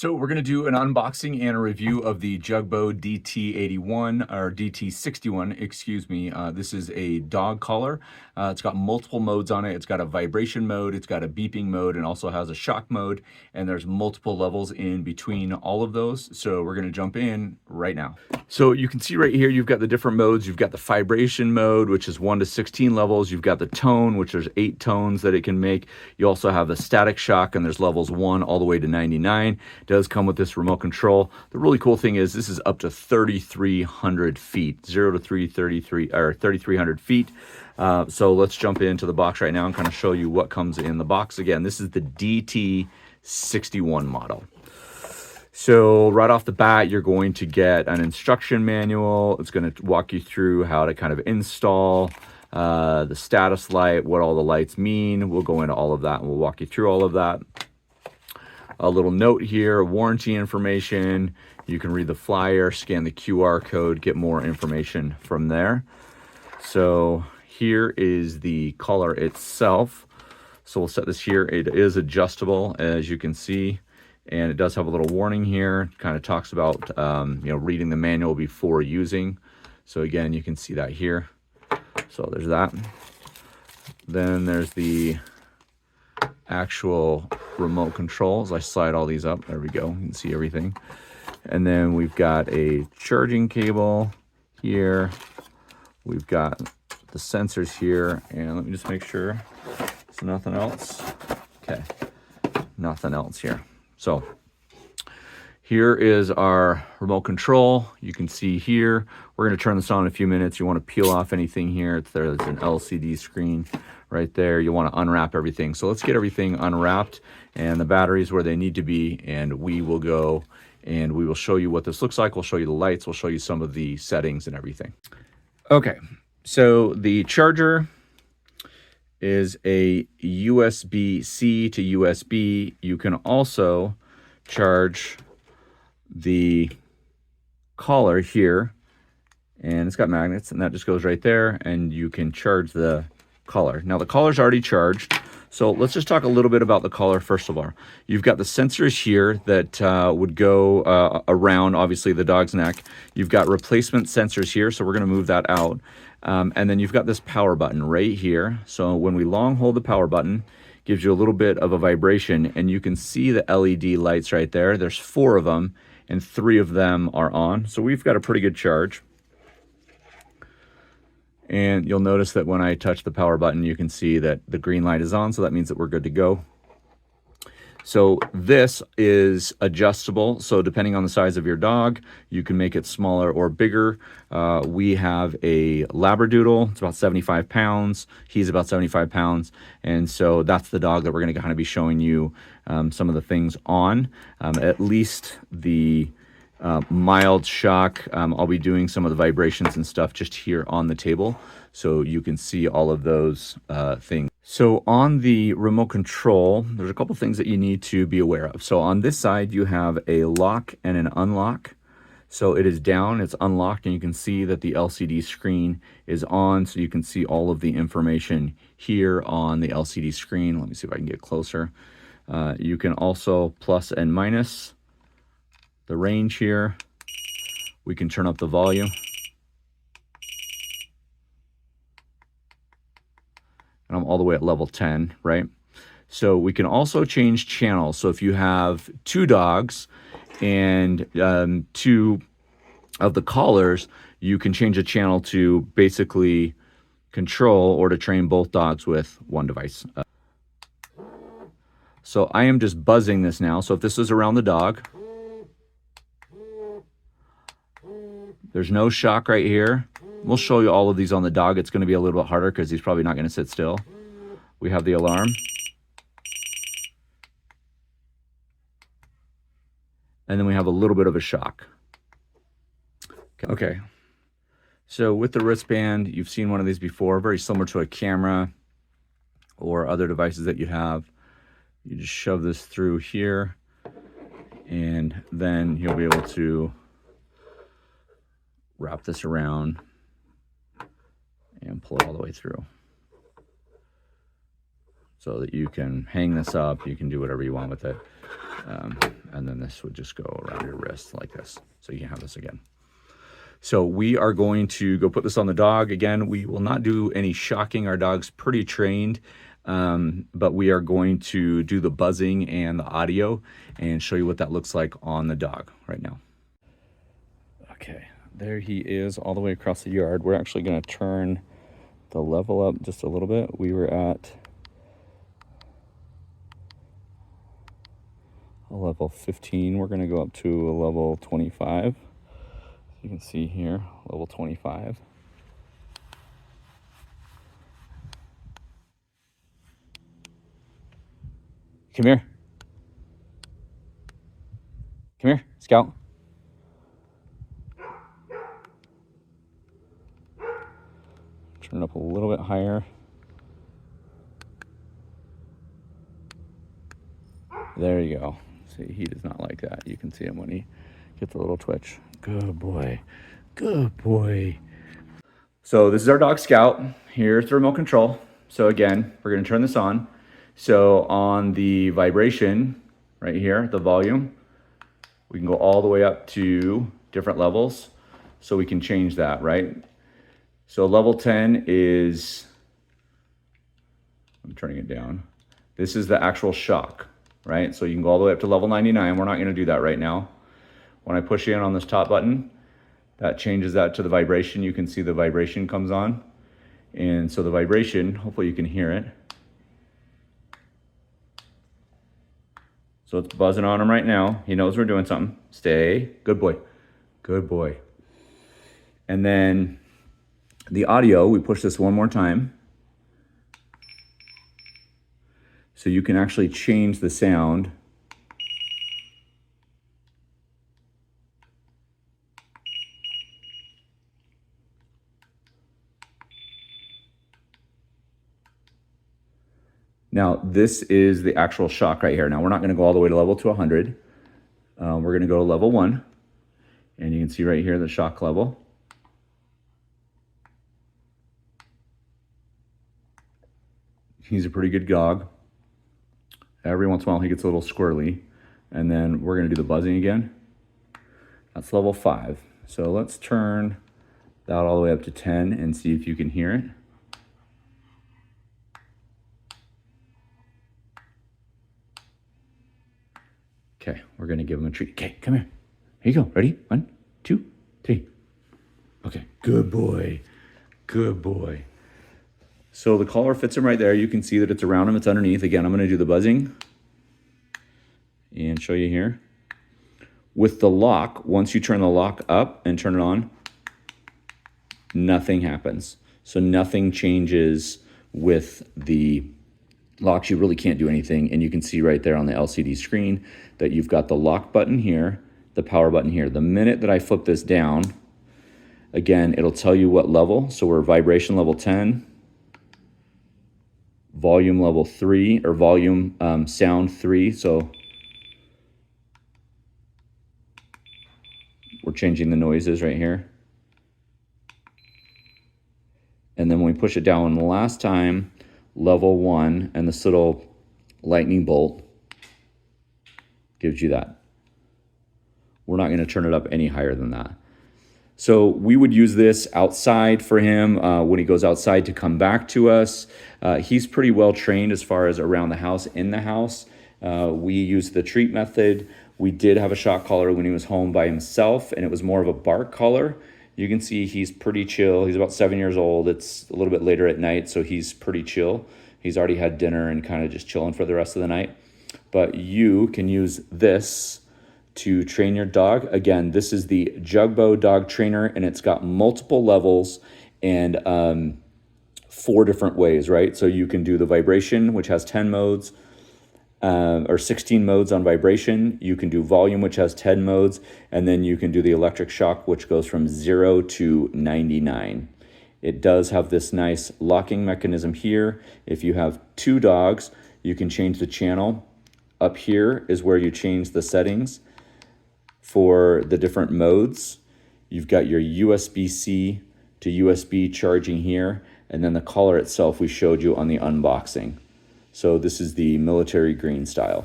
So we're going to do an unboxing and a review of the Jugbow DT-81 or DT-61, excuse me. This is a dog collar. It's got multiple modes on it. It's got a vibration mode, it's got a beeping mode, and also has a shock mode. And there's multiple levels in between all of those. So we're going to jump in right now. So you can see right here, you've got the different modes. You've got the vibration mode, which is 1 to 16 levels. You've got the tone, which there's 8 tones that it can make. You also have the static shock, and there's levels 1 all the way to 99. Does come with this remote control. The really cool thing is this is up to 3,300 feet, 0 to 3,300 feet. So let's jump into the box right now and kind of show you what comes in the box. Again, this is the DT-61 model. So right off the bat, you're going to get an instruction manual. It's going to walk you through how to kind of install the status light, what all the lights mean. We'll go into all of that and we'll walk you through all of that. A little note here, warranty information. You can read the flyer, scan the QR code, get more information from there. So here is the collar itself. So we'll set this here. It is adjustable, as you can see, and it does have a little warning here. It kind of talks about reading the manual before using. So again, you can see that here. So there's that. Then there's the actual remote controls. I slide all these up. There we go. You can see everything. And then we've got a charging cable here. We've got the sensors here. And let me just make sure there's nothing else. Okay. Nothing else here. So here is our remote control. You can see here, we're going to turn this on in a few minutes. You want to peel off anything here. There's an LCD screen right there. You want to unwrap everything. So let's get everything unwrapped and the batteries where they need to be. And we will go and we will show you what this looks like. We'll show you the lights. We'll show you some of the settings and everything. Okay, so the charger is a USB-C to USB. You can also charge the collar here, and it's got magnets, and that just goes right there, and you can charge the collar. Now the collar's already charged, so let's just talk a little bit about the collar first of all. You've got the sensors here that would go around, obviously, the dog's neck. You've got replacement sensors here, so we're going to move that out. And then you've got this power button right here. So when we long hold the power button, gives you a little bit of a vibration, and you can see the LED lights right there. There's 4 of them, and 3 of them are on. So we've got a pretty good charge. And you'll notice that when I touch the power button, you can see that the green light is on, so that means that we're good to go. So this is adjustable. So depending on the size of your dog, you can make it smaller or bigger. We have a Labradoodle. It's about 75 pounds. He's about 75 pounds. And so that's the dog that we're going to kind of be showing you some of the things on. At least the mild shock. I'll be doing some of the vibrations and stuff just here on the table, so you can see all of those things. So on the remote control, there's a couple things that you need to be aware of. So on this side, you have a lock and an unlock. So it is down, it's unlocked, and you can see that the LCD screen is on, so you can see all of the information here on the LCD screen. Let me see if I can get closer. You can also plus and minus the range here. We can turn up the volume. And I'm all the way at level 10, right? So we can also change channels. So if you have 2 dogs and 2 of the collars, you can change a channel to basically control or to train both dogs with 1 device. So I am just buzzing this now. So if this is around the dog, there's no shock right here. We'll show you all of these on the dog. It's going to be a little bit harder because he's probably not going to sit still. We have the alarm. And then we have a little bit of a shock. Okay. So with the wristband, you've seen one of these before, very similar to a camera or other devices that you have. You just shove this through here, and then you'll be able to wrap this around and pull it all the way through. so that you can hang this up. You can do whatever you want with it. And then this would just go around your wrist like this. So you can have this again. So we are going to go put this on the dog. Again, we will not do any shocking. Our dog's pretty trained, but we are going to do the buzzing and the audio and show you what that looks like on the dog right now. Okay, there he is all the way across the yard. We're actually going to turn the level up just a little bit. We were at a level 15. We're going to go up to a level 25. You can see here, level 25. Come here. Come here, Scout. Turn it up a little bit higher. There you go. See, he does not like that. You can see him when he gets a little twitch. Good boy. Good boy. So this is our dog Scout. Here's the remote control. So again, we're going to turn this on. So on the vibration right here, the volume, we can go all the way up to different levels. So we can change that, right? So level 10 is, I'm turning it down. This is the actual shock, right? So you can go all the way up to level 99. We're not going to do that right now. When I push in on this top button, that changes that to the vibration. You can see the vibration comes on. And so the vibration, hopefully you can hear it. So it's buzzing on him right now. He knows we're doing something. Stay. Good boy. Good boy. And then the audio, we push this one more time. So you can actually change the sound. Now, this is the actual shock right here. Now, we're not going to go all the way to level to 100. We're going to go to level 1. And you can see right here the shock level. He's a pretty good dog. Every once in a while, he gets a little squirrely. And then we're going to do the buzzing again. That's level 5. So let's turn that all the way up to 10 and see if you can hear it. Okay, we're going to give him a treat. Okay, come here. Here you go. Ready? 1, 2, 3. Okay, good boy. Good boy. So the collar fits him right there. You can see that it's around him. It's underneath. Again, I'm going to do the buzzing and show you here. With the lock, once you turn the lock up and turn it on, nothing happens. So nothing changes with the locks. You really can't do anything. And you can see right there on the LCD screen that you've got the lock button here, the power button here. The minute that I flip this down, again, it'll tell you what level. So we're vibration level 10, volume level 3, or volume sound 3. So we're changing the noises right here. And then when we push it down the last time, level 1, and this little lightning bolt gives you that. We're not going to turn it up any higher than that. So we would use this outside for him when he goes outside to come back to us. He's pretty well trained as far as around the house, in the house. We use the treat method. We did have a shock collar when he was home by himself, and it was more of a bark collar. You can see he's pretty chill. He's about 7 years old. It's a little bit later at night, so he's pretty chill. He's already had dinner and kind of just chilling for the rest of the night. But you can use this to train your dog. Again, this is the Jugbow dog trainer, and it's got multiple levels and 4 different ways, right? So you can do the vibration, which has 10 modes, or 16 modes on vibration. You can do volume, which has 10 modes, and then you can do the electric shock, which goes from 0 to 99. It does have this nice locking mechanism here. If you have 2 dogs, you can change the channel. Up here is where you change the settings for the different modes. You've got your USB-C to USB charging here, and then the collar itself we showed you on the unboxing. So this is the military green style.